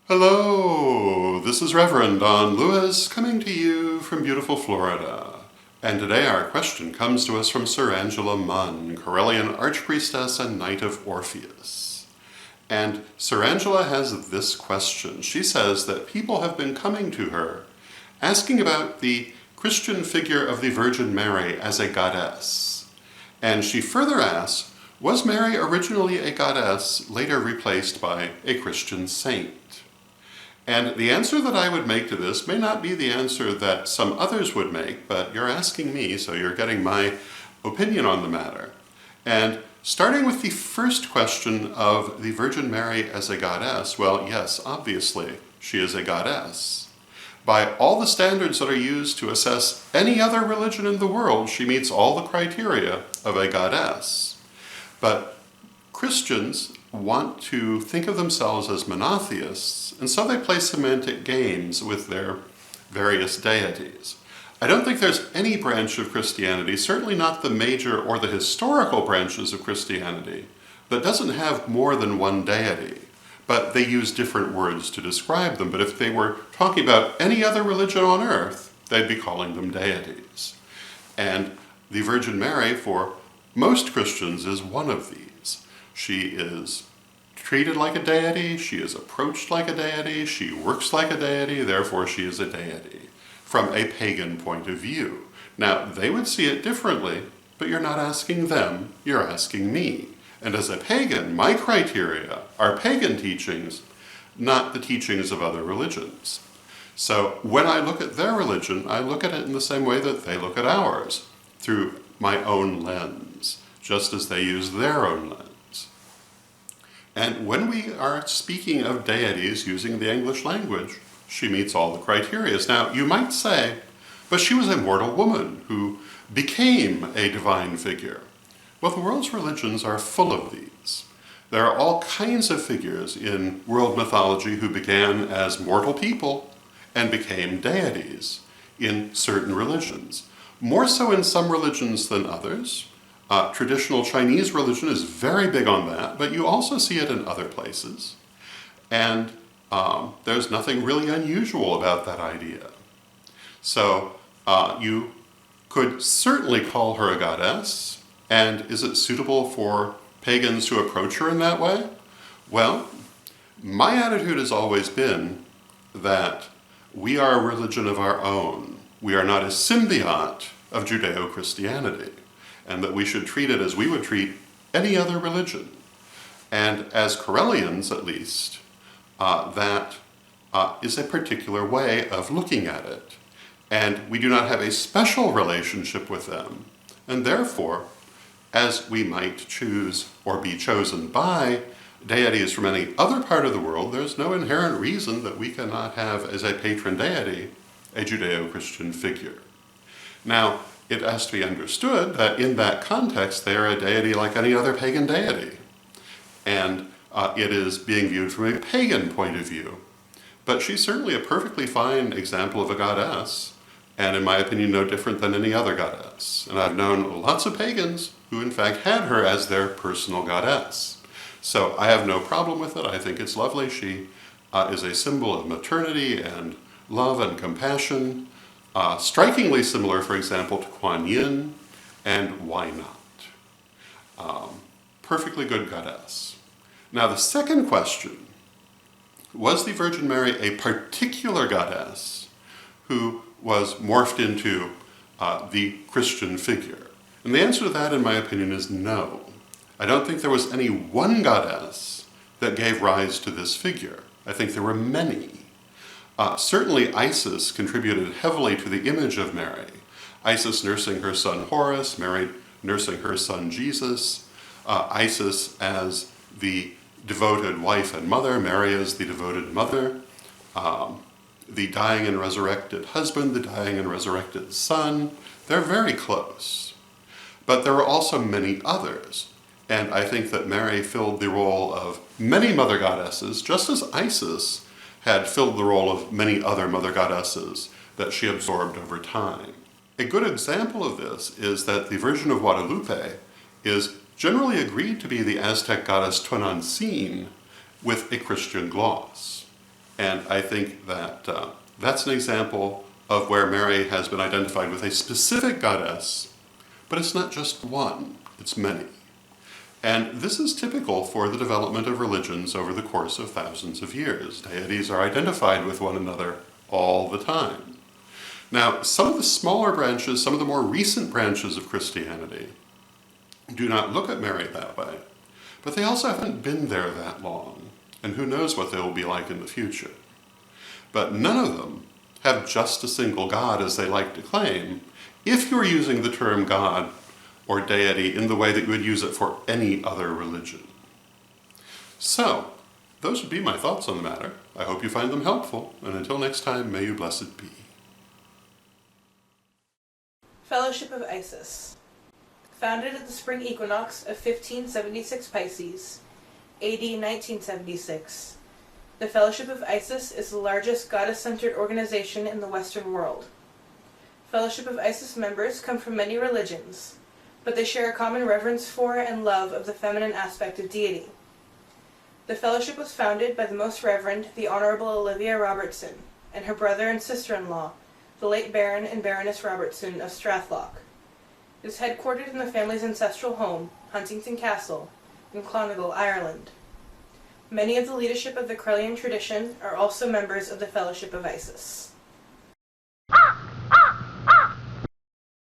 Hello, this is Reverend Don Lewis coming to you from beautiful Florida. And today our question comes to us from Sir Angela Munn, Corellian Archpriestess and Knight of Orpheus. And Sir Angela has this question. She says that people have been coming to her asking about the Christian figure of the Virgin Mary as a goddess. And she further asks, was Mary originally a goddess, later replaced by a Christian saint? And the answer that I would make to this may not be the answer that some others would make, but you're asking me, so you're getting my opinion on the matter. And starting with the first question of the Virgin Mary as a goddess, well, yes, obviously, she is a goddess. By all the standards that are used to assess any other religion in the world, she meets all the criteria of a goddess. But Christians want to think of themselves as monotheists, and so they play semantic games with their various deities. I don't think there's any branch of Christianity, certainly not the major or the historical branches of Christianity, that doesn't have more than one deity, but they use different words to describe them. But if they were talking about any other religion on earth, they'd be calling them deities. And the Virgin Mary, for most Christians, is one of these. She is treated like a deity, she is approached like a deity, she works like a deity, therefore she is a deity, from a pagan point of view. Now, they would see it differently, but you're not asking them, you're asking me. And as a pagan, my criteria are pagan teachings, not the teachings of other religions. So when I look at their religion, I look at it in the same way that they look at ours, through my own lens, just as they use their own lens. And when we are speaking of deities using the English language, she meets all the criteria. Now, you might say, but she was a mortal woman who became a divine figure. Well, the world's religions are full of these. There are all kinds of figures in world mythology who began as mortal people and became deities in certain religions. More so in some religions than others. Traditional Chinese religion is very big on that, but you also see it in other places. And there's nothing really unusual about that idea. So you could certainly call her a goddess, and is it suitable for pagans to approach her in that way? Well, my attitude has always been that we are a religion of our own. We are not a symbiote of Judeo-Christianity, and that we should treat it as we would treat any other religion. And as Corellians, at least, that is a particular way of looking at it. And we do not have a special relationship with them. And therefore, as we might choose or be chosen by deities from any other part of the world, there's no inherent reason that we cannot have as a patron deity a Judeo-Christian figure. Now, it has to be understood that in that context, they are a deity like any other pagan deity. And it is being viewed from a pagan point of view. But she's certainly a perfectly fine example of a goddess, and in my opinion, no different than any other goddess. And I've known lots of pagans who in fact had her as their personal goddess. So I have no problem with it. I think it's lovely. She is a symbol of maternity and love and compassion. Strikingly similar, for example, to Kuan Yin, and why not? Perfectly good goddess. Now the second question, was the Virgin Mary a particular goddess who was morphed into the Christian figure? And the answer to that, in my opinion, is no. I don't think there was any one goddess that gave rise to this figure. I think there were many. Certainly Isis contributed heavily to the image of Mary. Isis nursing her son Horus, Mary nursing her son Jesus, Isis as the devoted wife and mother, Mary as the devoted mother, the dying and resurrected husband, the dying and resurrected son. They're very close. But there were also many others. And I think that Mary filled the role of many mother goddesses, just as Isis had filled the role of many other mother goddesses that she absorbed over time. A good example of this is that the Virgin of Guadalupe is generally agreed to be the Aztec goddess Tonantzin with a Christian gloss. And I think that that's an example of where Mary has been identified with a specific goddess, but it's not just one, it's many. And this is typical for the development of religions over the course of thousands of years. Deities are identified with one another all the time. Now, some of the smaller branches, some of the more recent branches of Christianity, do not look at Mary that way, but they also haven't been there that long, and who knows what they will be like in the future. But none of them have just a single god, as they like to claim, if you're using the term God or deity in the way that you would use it for any other religion. So, those would be my thoughts on the matter. I hope you find them helpful, and until next time, may you blessed be. Fellowship of Isis. Founded at the spring equinox of 1576 Pisces, AD 1976, the Fellowship of Isis is the largest goddess-centered organization in the Western world. Fellowship of Isis members come from many religions, but they share a common reverence for and love of the feminine aspect of deity. The Fellowship was founded by the Most Reverend, the Honorable Olivia Robertson, and her brother and sister-in-law, the late Baron and Baroness Robertson of Strathlock. It is headquartered in the family's ancestral home, Huntington Castle, in Clonagall, Ireland. Many of the leadership of the Crellian tradition are also members of the Fellowship of Isis.